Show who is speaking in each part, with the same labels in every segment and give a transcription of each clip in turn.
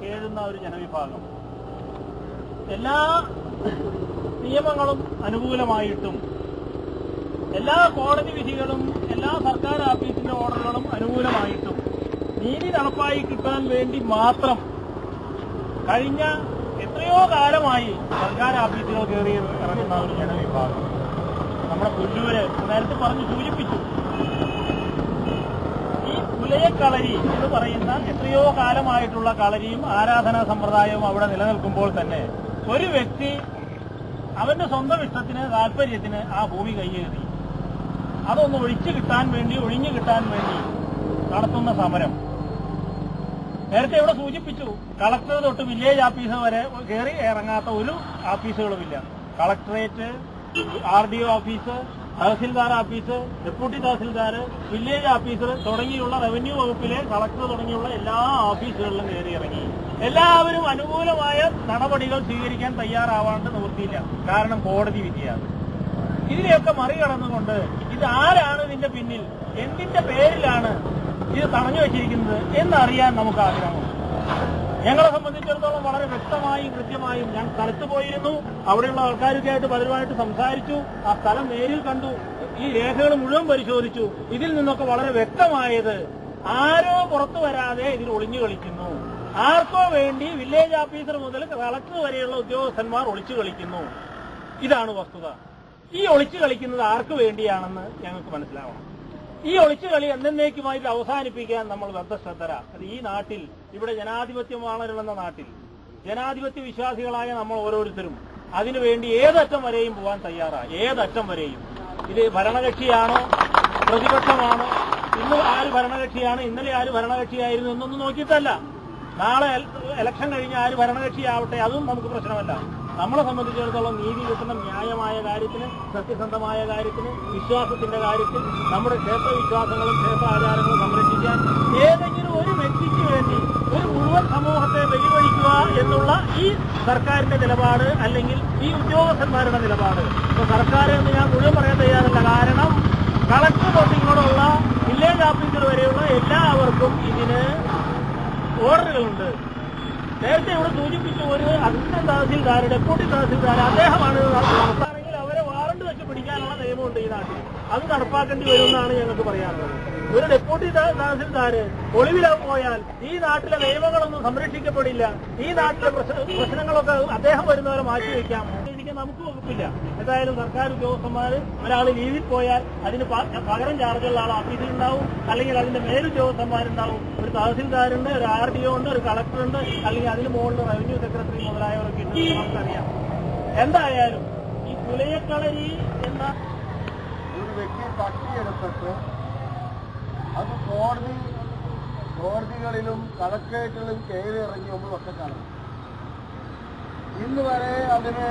Speaker 1: കേഴുന്ന ഒരു ജനവിഭാഗം. എല്ലാ നിയമങ്ങളും അനുകൂലമായിട്ടും എല്ലാ കോടതി വിധികളും എല്ലാ സർക്കാർ ഓഫീസിന്റെ ഓർഡറുകളും അനുകൂലമായിട്ടും നീതി നടപ്പായി കിട്ടാൻ വേണ്ടി മാത്രം കഴിഞ്ഞ എത്രയോ കാലമായി സർക്കാർ ഓഫീസുകൾ കയറി ഇറങ്ങുന്ന ഒരു ജനവിഭാഗം. നമ്മുടെ പുല്ലൂര് നേരത്തെ പറഞ്ഞു സൂചിപ്പിച്ചു. ഈ പുലയക്കളരി എന്ന് പറയുന്ന എത്രയോ കാലമായിട്ടുള്ള കളരിയും ആരാധനാ സമ്പ്രദായവും അവിടെ നിലനിൽക്കുമ്പോൾ തന്നെ ഒരു വ്യക്തി അവന്റെ സ്വന്തം ഇഷ്ടത്തിന് താല്പര്യത്തിന് ആ ഭൂമി കയ്യേറി അതൊന്ന് ഒഴിഞ്ഞു കിട്ടാൻ വേണ്ടി നടത്തുന്ന സമരം. നേരത്തെ ഇവിടെ സൂചിപ്പിച്ചു, കളക്ടർ തൊട്ട് വില്ലേജ് ഓഫീസ് വരെ കയറി ഇറങ്ങാത്ത ഒരു ഓഫീസുകളുമില്ല. Collectorate, RDO office, tahsildar office, deputy tahsildar, village officer തുടങ്ങിയുള്ള റവന്യൂ വകുപ്പിലെ കളക്ടർ തുടങ്ങിയുള്ള എല്ലാ ഓഫീസുകളിലും കയറി ഇറങ്ങി. എല്ലാവരും അനുകൂലമായ നടപടികൾ സ്വീകരിക്കാൻ തയ്യാറാവാണ്ട് നിവൃത്തിയില്ല. കാരണം കോടതി വിധിയാണ്. ഇതിനെയൊക്കെ മറികടന്നുകൊണ്ട് ഇത് ആരാണ് ഇതിന്റെ പിന്നിൽ, എന്തിന്റെ പേരിലാണ് ഇത് തടഞ്ഞു വെച്ചിരിക്കുന്നത് എന്നറിയാൻ നമുക്ക് ആഗ്രഹമുണ്ട്. ഞങ്ങളെ സംബന്ധിച്ചിടത്തോളം വളരെ വ്യക്തമായും കൃത്യമായും ഞാൻ സ്ഥലത്ത് പോയിരുന്നു. അവിടെയുള്ള ആൾക്കാരൊക്കെയായിട്ട് പലരുമായിട്ട് സംസാരിച്ചു. ആ സ്ഥലം നേരിൽ കണ്ടു. ഈ രേഖകൾ മുഴുവൻ പരിശോധിച്ചു. ഇതിൽ നിന്നൊക്കെ വളരെ വ്യക്തമായത് ആരോ പുറത്തു വരാതെ ഇതിൽ ഒളിഞ്ഞു കളിക്കുന്നു. ആർക്കോ വേണ്ടി വില്ലേജ് ഓഫീസർ മുതൽ കളക്ടർ വരെയുള്ള ഉദ്യോഗസ്ഥന്മാർ ഒളിച്ചു കളിക്കുന്നു. ഇതാണ് വസ്തുത. ഈ ഒളിച്ചു കളിക്കുന്നത് ആർക്ക് വേണ്ടിയാണെന്ന് ഞങ്ങൾക്ക് മനസ്സിലാവണം. ഈ ഒളിച്ചുകളി എന്നേക്കുമായിട്ട് അവസാനിപ്പിക്കാൻ നമ്മൾ ബദ്ധശ്രദ്ധരാ. അത് ഈ നാട്ടിൽ, ഇവിടെ ജനാധിപത്യം വളരുന്ന നാട്ടിൽ ജനാധിപത്യ വിശ്വാസികളായ നമ്മൾ ഓരോരുത്തരും അതിനുവേണ്ടി ഏതറ്റം വരെയും പോകാൻ തയ്യാറാണ്. ഏതറ്റം വരെയും. ഇത് ഭരണകക്ഷിയാണോ പ്രതിപക്ഷമാണോ, ഇന്ന് ആര് ഭരണകക്ഷിയാണ്, ഇന്നലെ ആര് ഭരണകക്ഷിയായിരുന്നു എന്നൊന്നും നോക്കിയിട്ടല്ല. നാളെ ഇലക്ഷൻ കഴിഞ്ഞ് ആര് ഭരണകക്ഷിയാവട്ടെ, അതും നമുക്ക് പ്രശ്നമല്ല. നമ്മളെ സംബന്ധിച്ചിടത്തോളം നീതി കിട്ടുന്ന ന്യായമായ കാര്യത്തിന്, സത്യസന്ധമായ കാര്യത്തിന്, വിശ്വാസത്തിന്റെ കാര്യത്തിൽ നമ്മുടെ ക്ഷേത്രവിശ്വാസങ്ങളും ക്ഷേത്രാചാരങ്ങളും സംരക്ഷിക്കാൻ ഏതെങ്കിലും ഒരു വ്യക്തിക്ക് വേണ്ടി ഒരു മുഴുവൻ സമൂഹത്തെ വെല്ലുവിളിക്കുക എന്നുള്ള ഈ സർക്കാരിന്റെ നിലപാട്, അല്ലെങ്കിൽ ഈ ഉദ്യോഗസ്ഥന്മാരുടെ നിലപാട്, ഇപ്പൊ സർക്കാർ എന്ന് ഞാൻ മുഴുവൻ പറയാൻ തയ്യാറല്ല. കാരണം കളക്ടർ തൊട്ട് ഇങ്ങോട്ടുള്ള വില്ലേജ് ഓഫീസർ വരെയുള്ള എല്ലാവർക്കും ഇതിന് ഓർഡറുകളുണ്ട്. നേരത്തെ ഇവിടെ സൂചിപ്പിച്ചു, ഒരു അസിസ്റ്റന്റ് തഹസിൽദാർ, ഡെപ്യൂട്ടി തഹസിൽദാർ, അദ്ദേഹമാണ് നടത്താണെങ്കിൽ അവരെ വാറണ്ട് വെച്ച് പിടിക്കാനുള്ള നിയമമുണ്ട് ഈ നാട്ടിൽ. അത് നടപ്പാക്കേണ്ടി വരുമെന്നാണ് ഞങ്ങൾക്ക് പറയാനുള്ളത്. ഒരു ഡെപ്യൂട്ടി തഹസിൽദാർ ഒളിവിൽ പോയാൽ ഈ നാട്ടിലെ നിയമങ്ങളൊന്നും സംരക്ഷിക്കപ്പെടില്ല. ഈ നാട്ടിലെ പ്രശ്നങ്ങളൊക്കെ അദ്ദേഹം വരുന്നവരെ മാറ്റിവെക്കാം. നമുക്ക് വകുപ്പില്ല. എന്തായാലും സർക്കാർ ഉദ്യോഗസ്ഥന്മാർ ഒരാൾ ലീവിൽ പോയാൽ അതിന് പകരം ചാർജുള്ള ആൾ ഓഫീസിൽ ഉണ്ടാവും, അല്ലെങ്കിൽ അതിന്റെ മേലുദ്യോഗസ്ഥന്മാരുണ്ടാവും. ഒരു തഹസിൽദാരുണ്ട്, ഒരു RDO ഉണ്ട്, ഒരു കളക്ടറുണ്ട്, അല്ലെങ്കിൽ അതിന് മുകളിൽ റവന്യൂ സെക്രട്ടറി മുതലായവരൊക്കെ ഉണ്ട്. നമുക്കറിയാം. എന്തായാലും ഈ പുലയക്കളരി എന്ന
Speaker 2: ഒരു വ്യക്തി തട്ടിയെടുത്തിട്ട് അത് കോടതികളിലും കളക്ടറേറ്റുകളിലും കയറി ഇറങ്ങി നമ്മളൊക്കെ കാണും. ഇന്ന് വരെ അതിന്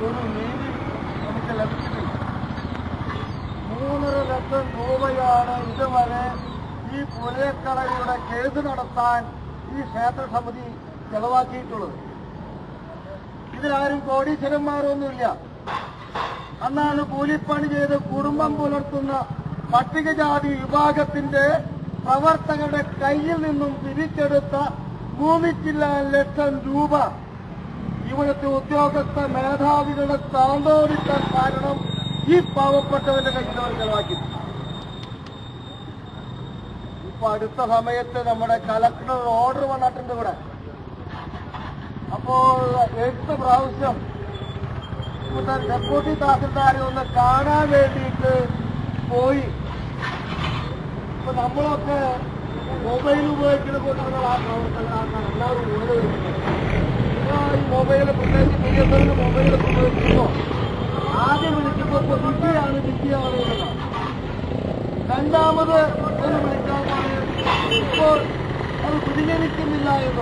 Speaker 2: ഒരു നീതി നമുക്ക് ലഭിച്ചിട്ടില്ല. 3.5 ലക്ഷം രൂപയാണ് ഇതുവരെ ഈ പുലയക്കളരിയുടെ കേസ് നടത്താൻ ഈ ക്ഷേത്ര സമിതി ചെലവാക്കിയിട്ടുള്ളത്. ഇതിലാരും കോടീശ്വരന്മാരൊന്നുമില്ല. അന്നാണ് കൂലിപ്പണി ചെയ്ത് കുടുംബം പുലർത്തുന്ന പട്ടികജാതി വിഭാഗത്തിന്റെ പ്രവർത്തകരുടെ കയ്യിൽ നിന്നും പിരിച്ചെടുത്ത 3 ലക്ഷം രൂപ ഇവിടുത്തെ ഉദ്യോഗസ്ഥ മേധാവികളുടെ താന്തോടിക്കാൻ കാരണം ഈ പാവപ്പെട്ടവന്റെ കയ്യിൽ അവർ ചെലവാക്കി. ഇപ്പൊ അടുത്ത സമയത്ത് നമ്മുടെ കളക്ടർ ഓർഡർ വന്നിട്ടുണ്ട് ഇവിടെ. അപ്പോൾ 8 പ്രാവശ്യം ഡെപ്യൂട്ടി തഹസിൽദാരെ ഒന്ന് കാണാൻ വേണ്ടിയിട്ട് പോയി. ഇപ്പൊ നമ്മളൊക്കെ മൊബൈൽ ഉപയോഗിക്കുന്ന കൊണ്ടുള്ള ആ പ്രവർത്തകരാണ് എല്ലാവരും കൂടുതൽ. ഈ മൊബൈൽ പ്രത്യേകിച്ച് PSL മൊബൈൽ ഉപയോഗിക്കുമ്പോൾ ആദ്യം വിളിക്കുമ്പോൾ ബിസിയാണ് എന്നതാണ്. രണ്ടാമത് ഒന്ന് വിളിക്കാൻ ഇപ്പോൾ അത് പ്രതികരിക്കുന്നില്ല എന്ന്.